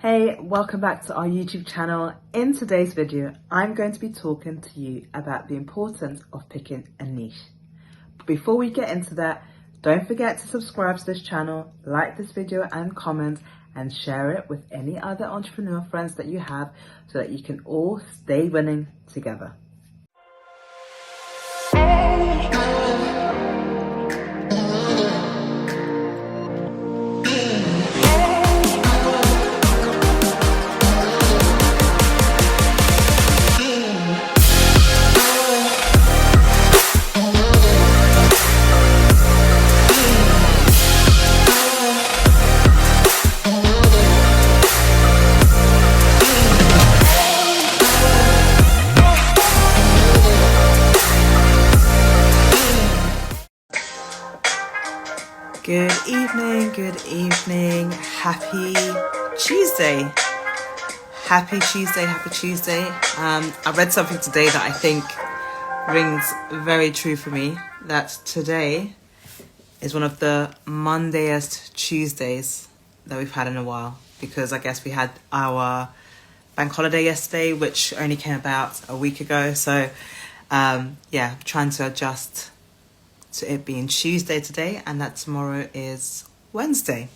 Hey, welcome back to our YouTube channel. In today's video, I'm going to be talking to you about the importance of picking a niche. But before we get into that, don't forget to subscribe to this channel, like this video and comment, and share it with any other entrepreneur friends that you have so that you can all stay winning together. Good evening, happy Tuesday. Happy Tuesday. I read something today that I think rings very true for me, that today is one of the Mondayest Tuesdays that we've had in a while, because I guess we had our bank holiday yesterday, which only came about a week ago. So yeah, trying to adjust to it being Tuesday today and that tomorrow is Wednesday.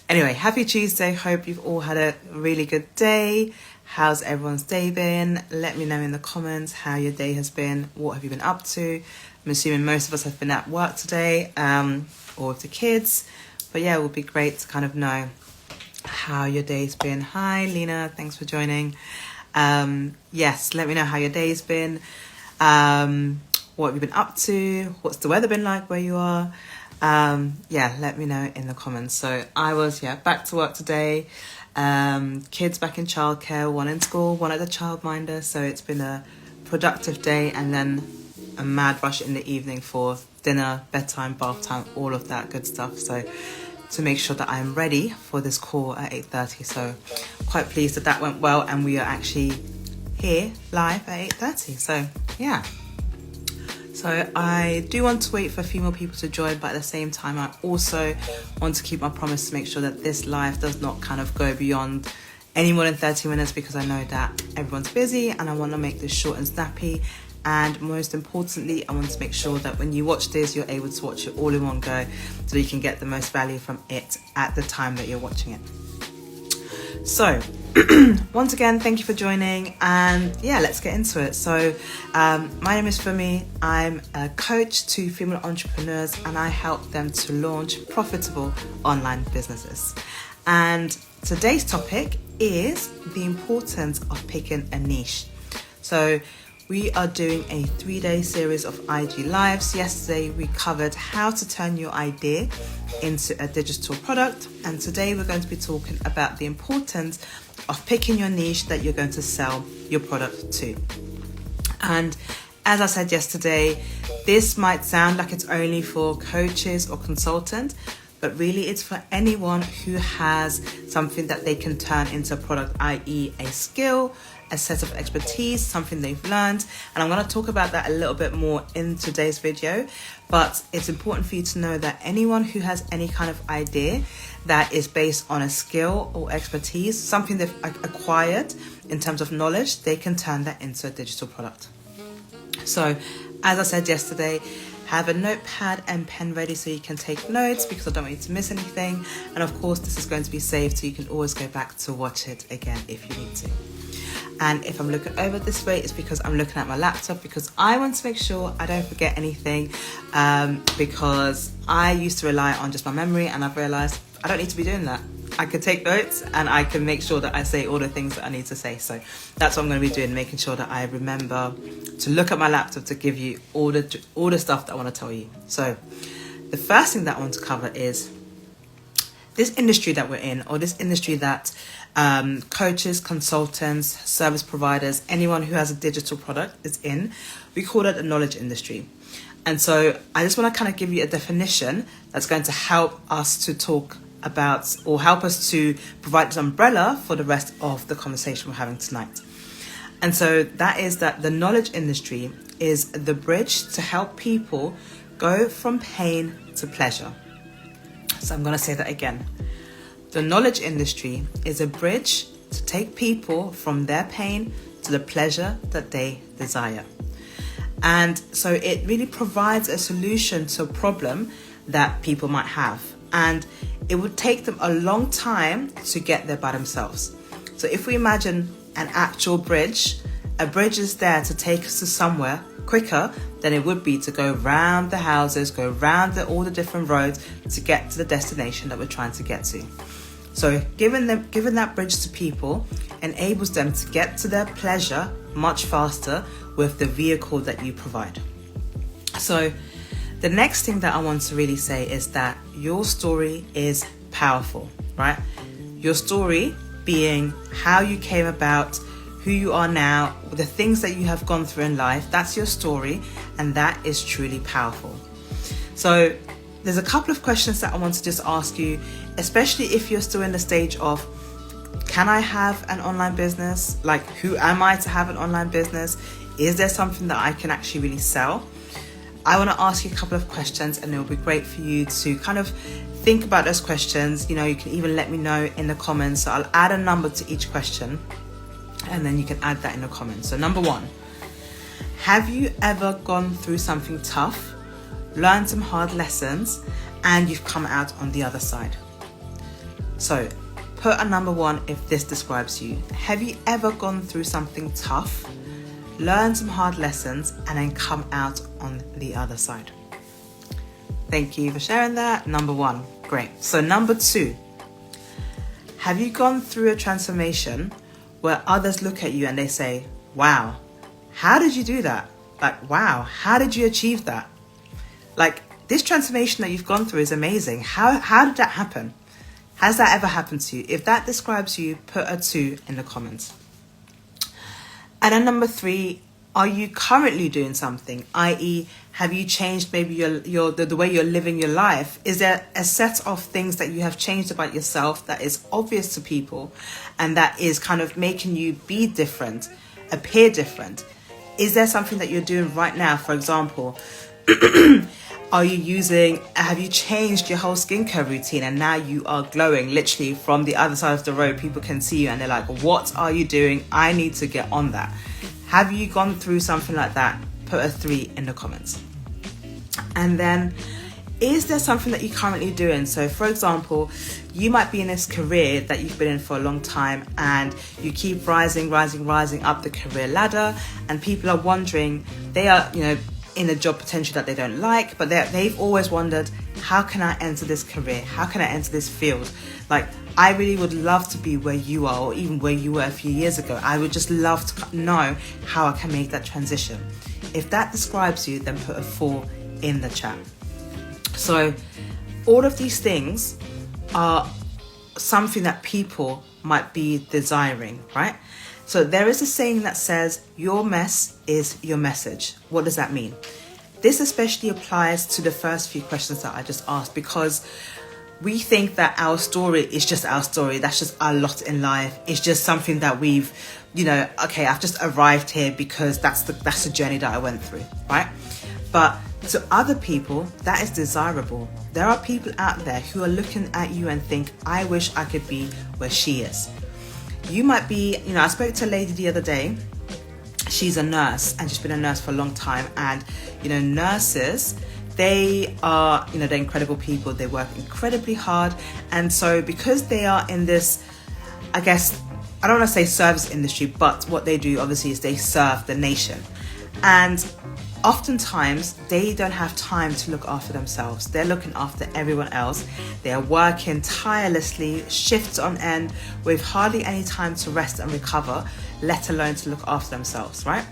Anyway, happy Tuesday. Hope you've all had a really good day. How's everyone's day been? Let me know in the comments how your day has been. What have you been up to? I'm assuming most of us have been at work today or with the kids. But yeah, it would be great to kind of know how your day's been. Hi, Lena. Thanks for joining. Yes, let me know how your day's been. What have you been up to? What's the weather been like where you are? Yeah, let me know in the comments. So I was, back to work today. Kids back in childcare, one in school, one at the childminder. So it's been a productive day, and then a mad rush in the evening for dinner, bedtime, bath time, all of that good stuff. So to make sure that I'm ready for this call at 8:30. So quite pleased that that went well, and we are actually here live at 8:30. So yeah. So I do want to wait for a few more people to join, but at the same time, I also want to keep my promise to make sure that this live does not kind of go beyond any more than 30 minutes, because I know that everyone's busy and I want to make this short and snappy. And most importantly, I want to make sure that when you watch this, you're able to watch it all in one go so you can get the most value from it at the time that you're watching it. So once again, thank you for joining, and yeah, let's get into it. So my name is Fumi. I'm a coach to female entrepreneurs, and I help them to launch profitable online businesses. And today's topic is the importance of picking a niche. So we are doing a 3-day series of IG Lives. Yesterday, we covered how to turn your idea into a digital product. And today, we're going to be talking about the importance of picking your niche that you're going to sell your product to. And as I said yesterday, this might sound like it's only for coaches or consultants, but really it's for anyone who has something that they can turn into a product, i.e. a skill, a set of expertise, something they've learned. And I'm going to talk about that a little bit more in today's video. But it's important for you to know that anyone who has any kind of idea that is based on a skill or expertise, something they've acquired in terms of knowledge, they can turn that into a digital product. So as I said yesterday, have a notepad and pen ready so you can take notes, because I don't want you to miss anything. And of course, this is going to be saved so you can always go back to watch it again if you need to. And if I'm looking over this way, it's because I'm looking at my laptop, because I want to make sure I don't forget anything, because I used to rely on just my memory, and I've realized I don't need to be doing that. I can take notes and I can make sure that I say all the things that I need to say. So that's what I'm going to be doing, making sure that I remember to look at my laptop to give you all the stuff that I want to tell you. So the first thing that I want to cover is this industry that we're in, or this industry that coaches, consultants, service providers, anyone who has a digital product is in. We call it the knowledge industry. And so I just want to kind of give you a definition that's going to help us to talk about, or help us to provide this umbrella for the rest of the conversation we're having tonight. And so that is that the knowledge industry is the bridge to help people go from pain to pleasure. So I'm going to say that again. The knowledge industry is a bridge to take people from their pain to the pleasure that they desire. And so it really provides a solution to a problem that people might have. And it would take them a long time to get there by themselves. So if we imagine an actual bridge, a bridge is there to take us to somewhere quicker than it would be to go round the houses, go round all the different roads to get to the destination that we're trying to get to. So giving that bridge to people enables them to get to their pleasure much faster with the vehicle that you provide. So the next thing that I want to really say is that your story is powerful, right? Your story being how you came about, who you are now, the things that you have gone through in life, that's your story, and that is truly powerful. So there's a couple of questions that I want to just ask you, especially if you're still in the stage of, can I have an online business? Like, who am I to have an online business? Is there something that I can actually really sell? I want to ask you a couple of questions, and it will be great for you to kind of think about those questions. You can even let me know in the comments. So I'll add a number to each question, and then you can add that in the comments. So number 1, have you ever gone through something tough, learned some hard lessons, and you've come out on the other side? So put a number 1 if this describes you. Have you ever gone through something tough, learned some hard lessons, and then come out on the other side? Thank you for sharing that. Number 1, great. So number 2, have you gone through a transformation where others look at you and they say, wow, how did you do that? Like, wow, how did you achieve that? Like, this transformation that you've gone through is amazing. How did that happen? Has that ever happened to you? If that describes you, put a 2 in the comments. And then number 3, are you currently doing something? I.e., have you changed maybe the way you're living your life? Is there a set of things that you have changed about yourself that is obvious to people and that is kind of making you be different, appear different? Is there something that you're doing right now? For example, have you changed your whole skincare routine and now you are glowing? Literally from the other side of the road, people can see you and they're like, what are you doing? I need to get on that. Have you gone through something like that? Put a 3 in the comments. And then, is there something that you're currently doing? So for example, you might be in this career that you've been in for a long time and you keep rising up the career ladder, and people are wondering, they are, in a job potential that they don't like, but they've always wondered, how can I enter this career? How can I enter this field? Like, I really would love to be where you are, or even where you were a few years ago. I would just love to know how I can make that transition. If that describes you, then put a 4 in the chat. So all of these things are something that people might be desiring, right? So there is a saying that says, your mess is your message. What does that mean? This especially applies to the first few questions that I just asked, because we think that our story is just our story. That's just our lot in life. It's just something that we've, okay, I've just arrived here because that's the journey that I went through, right? But to other people, that is desirable. There are people out there who are looking at you and think, I wish I could be where she is. You might be, I spoke to a lady the other day. She's a nurse and she's been a nurse for a long time. And, nurses, they are, they're incredible people. They work incredibly hard. And so because they are in this, I guess, I don't want to say service industry, but what they do obviously is they serve the nation. And oftentimes they don't have time to look after themselves. They're looking after everyone else. They're working tirelessly, shifts on end, with hardly any time to rest and recover, let alone to look after themselves, right?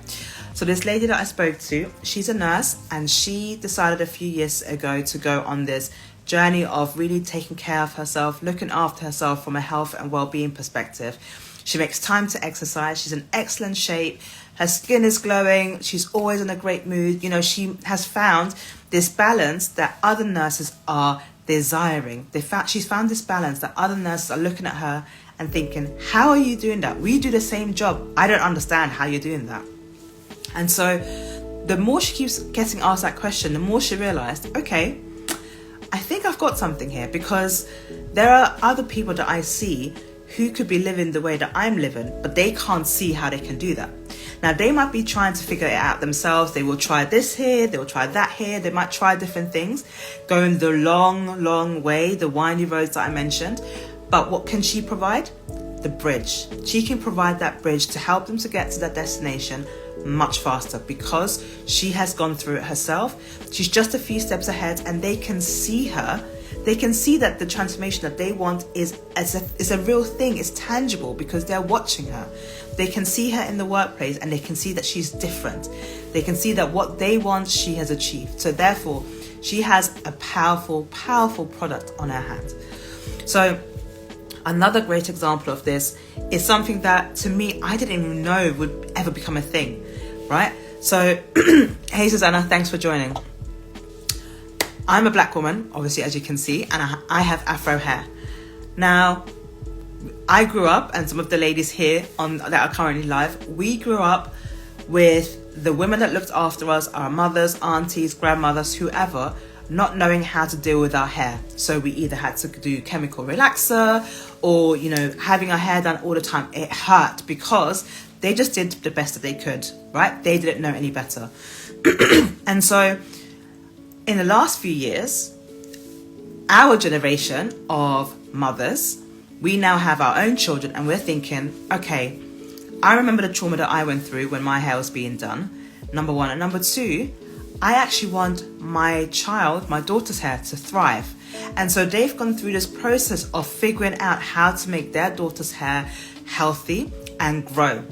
So this lady that I spoke to, she's a nurse, and she decided a few years ago to go on this journey of really taking care of herself, looking after herself from a health and well-being perspective. She makes time to exercise. She's in excellent shape. Her skin is glowing. She's always in a great mood. She has found this balance that other nurses are desiring. She's found this balance that other nurses are looking at her and thinking, how are you doing that? We do the same job. I don't understand how you're doing that. And so the more she keeps getting asked that question, the more she realized, okay, I think I've got something here, because there are other people that I see who could be living the way that I'm living, but they can't see how they can do that. Now, they might be trying to figure it out themselves. They will try this here, they will try that here, they might try different things, going the long way, the windy roads that I mentioned. But what can she provide? The bridge. She can provide that bridge to help them to get to that destination much faster, because she has gone through it herself. She's just a few steps ahead, and they can see her. They can see that the transformation that they want is a real thing, it's tangible, because they're watching her. They can see her in the workplace, and they can see that she's different. They can see that what they want, she has achieved. So therefore, she has a powerful product on her hands. So another great example of this is something that, to me, I didn't even know would ever become a thing, right? So, hey Susanna, thanks for joining. I'm a black woman, obviously, as you can see, and I have afro hair. Now, I grew up, and some of the ladies here that are currently live, we grew up with the women that looked after us, our mothers, aunties, grandmothers, whoever, not knowing how to deal with our hair. So we either had to do chemical relaxer, or, having our hair done all the time. It hurt because they just did the best that they could, right? They didn't know any better. And so in the last few years, our generation of mothers, we now have our own children, and we're thinking, okay, I remember the trauma that I went through when my hair was being done, number one. And number two, I actually want my child, my daughter's hair, to thrive. And so they've gone through this process of figuring out how to make their daughter's hair healthy and grow,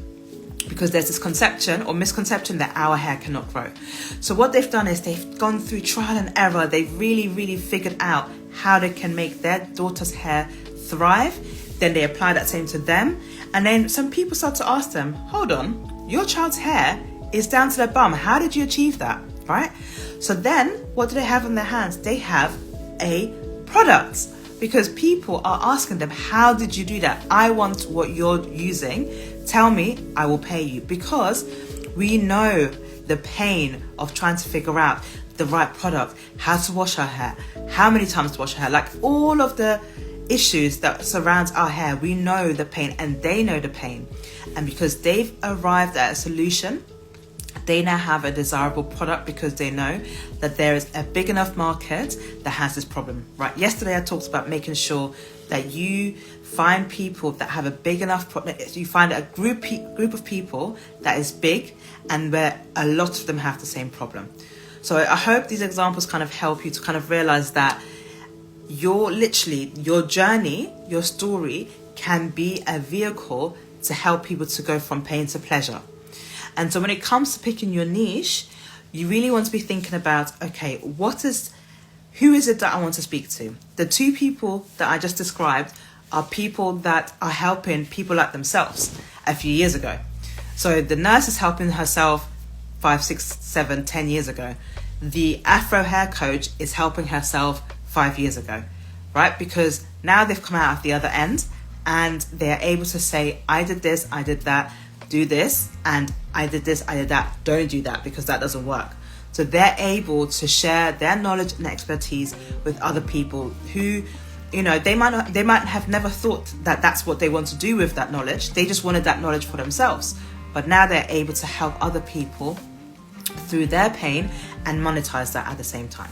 because there's this conception or misconception that our hair cannot grow. So what they've done is they've gone through trial and error. They've really figured out how they can make their daughter's hair thrive. Then they apply that same to them. And then some people start to ask them, hold on, your child's hair is down to their bum. How did you achieve that, right? So then what do they have in their hands? They have a product, because people are asking them, how did you do that? I want what you're using. Tell me, I will pay you. Because we know the pain of trying to figure out the right product, how to wash our hair, how many times to wash our hair, like all of the issues that surrounds our hair. We know the pain, and they know the pain. And because they've arrived at a solution, they now have a desirable product, because they know that there is a big enough market that has this problem, right? Yesterday I talked about making sure that you find people that have a big enough product. You find a group of people that is big, and where a lot of them have the same problem. So I hope these examples kind of help you to kind of realize that your journey, your story can be a vehicle to help people to go from pain to pleasure. And so when it comes to picking your niche, you really want to be thinking about, okay, who is it that I want to speak to? The two people that I just described are people that are helping people like themselves a few years ago. So the nurse is helping herself 5, 6, 7, 10 years ago. The Afro hair coach is helping herself 5 years ago, right? Because now they've come out of the other end, and they're able to say, I did this, I did that, do this, and I did this, I did that, don't do that, because that doesn't work. So they're able to share their knowledge and expertise with other people who, they might have never thought that that's what they want to do with that knowledge. They just wanted that knowledge for themselves. But now they're able to help other people through their pain and monetize that at the same time.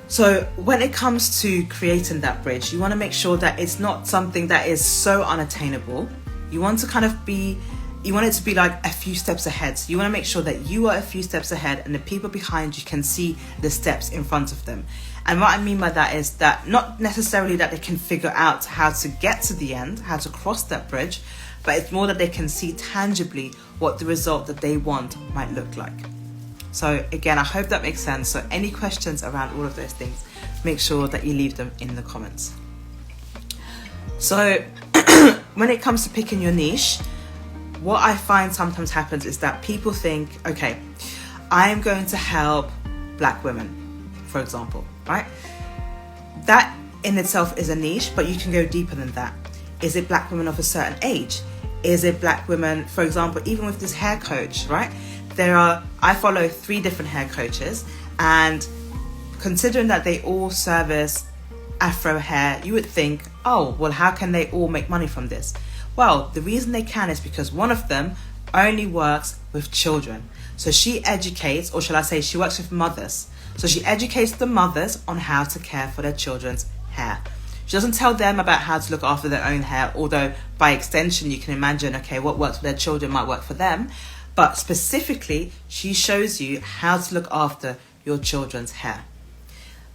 So when it comes to creating that bridge, you want to make sure that it's not something that is so unattainable. You want it to be like a few steps ahead. So you want to make sure that you are a few steps ahead, and the people behind you can see the steps in front of them. And what I mean by that is that not necessarily that they can figure out how to get to the end, how to cross that bridge, but it's more that they can see tangibly what the result that they want might look like. So again, I hope that makes sense. So any questions around all of those things, make sure that you leave them in the comments. So when it comes to picking your niche, what I find sometimes happens is that people think, okay, I'm going to help black women, for example, right? That in itself is a niche, but you can go deeper than that. Is it black women of a certain age? Is it black women, for example, even with this hair coach, right? I follow 3 different hair coaches, and considering that they all service Afro hair, you would think, oh, well, how can they all make money from this? Well, the reason they can is because one of them only works with children. So she educates, or shall I say, she works with mothers. So she educates the mothers on how to care for their children's hair. She doesn't tell them about how to look after their own hair, although by extension you can imagine, okay, what works for their children might work for them. But specifically, she shows you how to look after your children's hair.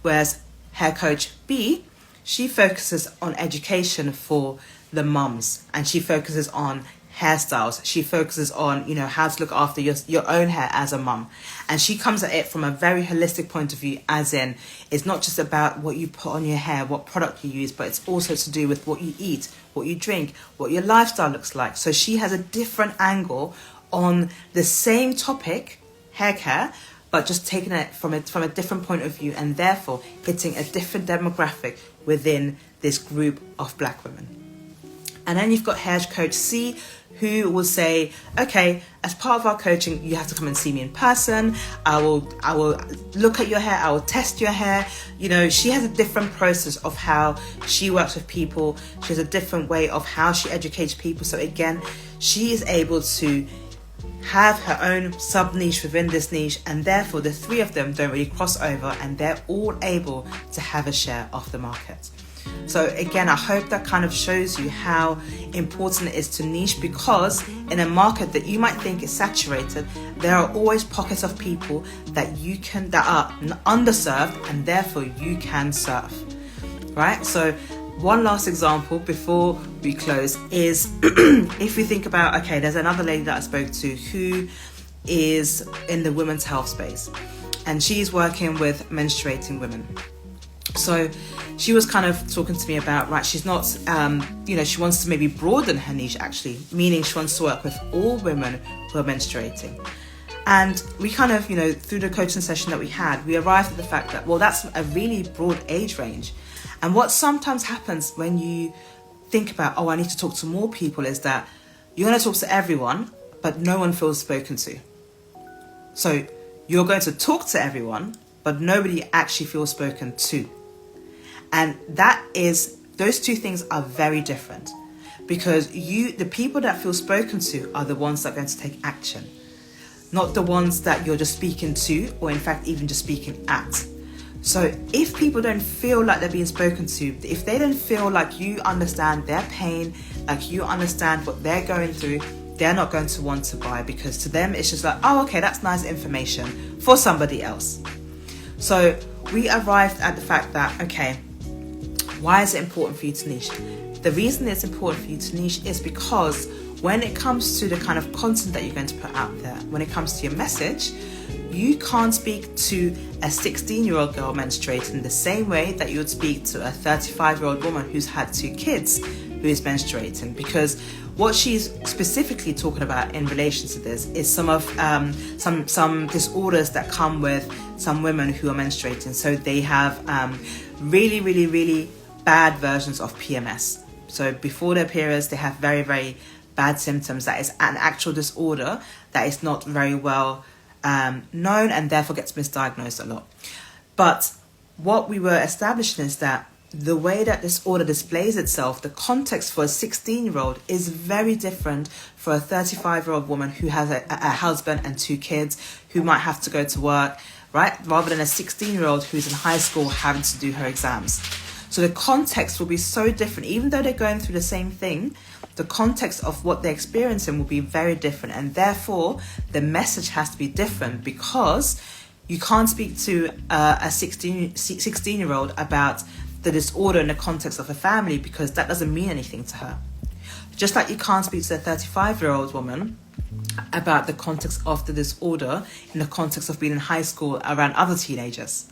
Whereas hair coach B, she focuses on education for the mums, and she focuses on hairstyles. She focuses on, how to look after your own hair as a mum. And she comes at it from a very holistic point of view, as in, it's not just about what you put on your hair, what product you use, but it's also to do with what you eat, what you drink, what your lifestyle looks like. So she has a different angle on the same topic, hair care, but just taking it from a different point of view, and therefore hitting a different demographic within this group of black women. And then you've got hair coach C, who will say, okay, as part of our coaching, you have to come and see me in person. I will look at your hair. I will test your hair. She has a different process of how she works with people. She has a different way of how she educates people. So again, she is able to have her own sub niche within this niche, and therefore the three of them don't really cross over, and they're all able to have a share of the market. So again, I hope that kind of shows you how important it is to niche, because in a market that you might think is saturated, there are always pockets of people that are underserved, and therefore you can serve, right? So one last example before we close is if we think about, okay, there's another lady that I spoke to who is in the women's health space, and she's working with menstruating women. So she was kind of talking to me about, right, she's not, she wants to maybe broaden her niche, actually, meaning she wants to work with all women who are menstruating. And we kind of, through the coaching session that we had, we arrived at the fact that, well, that's a really broad age range. And what sometimes happens when you think about, oh, I need to talk to more people, is that you're going to talk to everyone, but no one feels spoken to. So you're going to talk to everyone, but nobody actually feels spoken to. And those two things are very different, because the people that feel spoken to are the ones that are going to take action, not the ones that you're just speaking to, or in fact even just speaking at. So if people don't feel like they're being spoken to, if they don't feel like you understand their pain, like you understand what they're going through, they're not going to want to buy, because to them it's just like, oh, okay, that's nice information for somebody else. So we arrived at the fact that, okay, why is it important for you to niche? The reason it's important for you to niche is because when it comes to the kind of content that you're going to put out there, when it comes to your message, you can't speak to a 16-year-old girl menstruating the same way that you would speak to a 35-year-old woman who's had 2 kids who is menstruating, because what she's specifically talking about in relation to this is some disorders that come with some women who are menstruating. So they have really, really, really bad versions of PMS. So before their periods, they have very, very bad symptoms. That is an actual disorder that is not very well known, and therefore gets misdiagnosed a lot. But what we were establishing is that the way that this disorder displays itself, the context for a 16-year-old is very different for a 35-year-old woman who has a husband and 2 kids, who might have to go to work, right? Rather than a 16-year-old who's in high school having to do her exams. So the context will be so different. Even though they're going through the same thing, the context of what they're experiencing will be very different. And therefore, the message has to be different, because you can't speak to a 16-year-old about the disorder in the context of a family, because that doesn't mean anything to her. Just like you can't speak to a 35-year-old woman about the context of the disorder in the context of being in high school around other teenagers.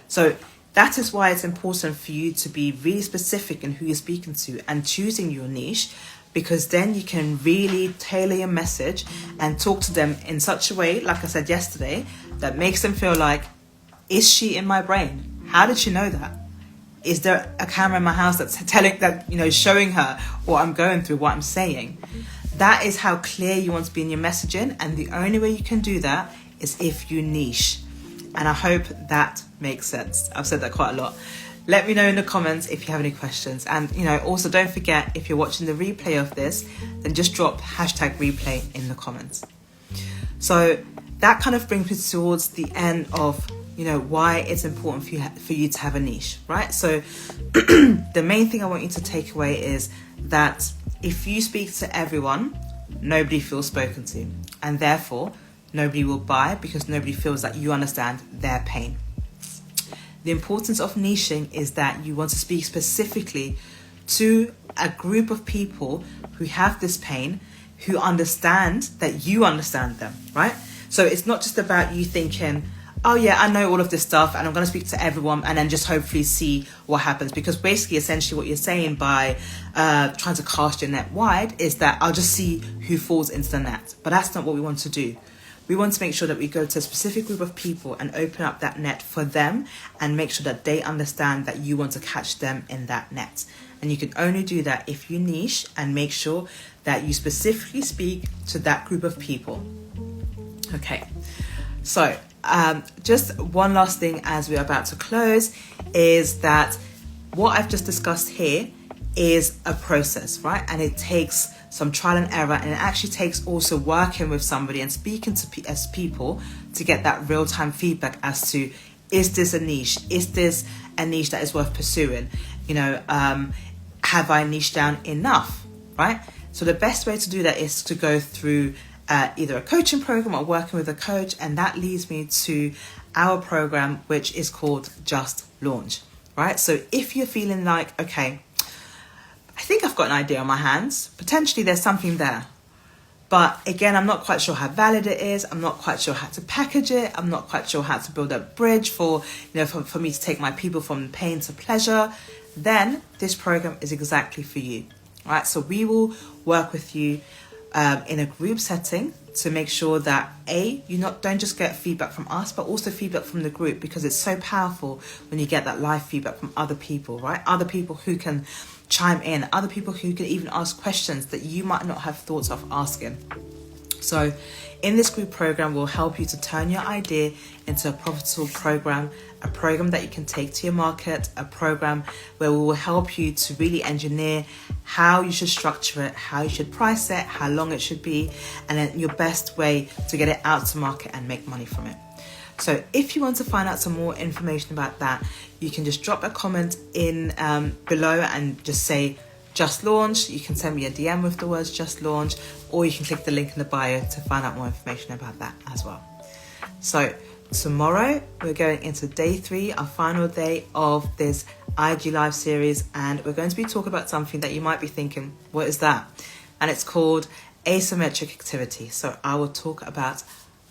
So that is why it's important for you to be really specific in who you're speaking to and choosing your niche, because then you can really tailor your message and talk to them in such a way, like I said yesterday, that makes them feel like, is she in my brain? How did she know that? Is there a camera in my house that's showing her what I'm going through, what I'm saying? That is how clear you want to be in your messaging, and the only way you can do that is if you niche. And I hope that makes sense. I've said that quite a lot. Let me know in the comments if you have any questions. And, also don't forget, if you're watching the replay of this, then just drop #replay in the comments. So that kind of brings me towards the end of, why it's important for you to have a niche, right? So the main thing I want you to take away is that if you speak to everyone, nobody feels spoken to. And therefore, nobody will buy because nobody feels that you understand their pain. The importance of niching is that you want to speak specifically to a group of people who have this pain, who understand that you understand them, right? So it's not just about you thinking, oh yeah, I know all of this stuff and I'm going to speak to everyone and then just hopefully see what happens. Because basically, essentially what you're saying by trying to cast your net wide is that I'll just see who falls into the net. But that's not what we want to do. We want to make sure that we go to a specific group of people and open up that net for them and make sure that they understand that you want to catch them in that net. And you can only do that if you niche and make sure that you specifically speak to that group of people. Okay, so just one last thing as we're about to close is that what I've just discussed here is a process, right? And it takes some trial and error, and it actually takes also working with somebody and speaking to people to get that real-time feedback as to, is this a niche? Is this a niche that is worth pursuing? Have I niched down enough, right? So the best way to do that is to go through either a coaching program or working with a coach, and that leads me to our program, which is called Just Launch, right? So if you're feeling like, okay, I think I've got an idea on my hands, potentially there's something there, but again, I'm not quite sure how valid it is. I'm not quite sure how to package it. I'm not quite sure how to build a bridge for me to take my people from pain to pleasure. Then this program is exactly for you, right? So we will work with you in a group setting to make sure that don't just get feedback from us, but also feedback from the group, because it's so powerful when you get that live feedback from other people, right? Other people who can chime in, other people who can even ask questions that you might not have thoughts of asking. So in this group program, we'll help you to turn your idea into a profitable program, a program that you can take to your market, a program where we will help you to really engineer how you should structure it, how you should price it, how long it should be, and then your best way to get it out to market and make money from it. So if you want to find out some more information about that, you can just drop a comment in below and just say Just Launch. You can send me a DM with the words Just Launch, or you can click the link in the bio to find out more information about that as well. So tomorrow we're going into day 3, our final day of this IG Live series, and we're going to be talking about something that you might be thinking, what is that? And it's called asymmetric activity. So I will talk about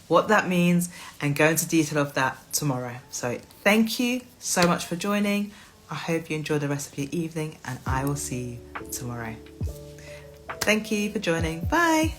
what that means and go into detail of that tomorrow. So thank you so much for joining. I hope you enjoy the rest of your evening, and I will see you tomorrow. Thank you for joining. Bye.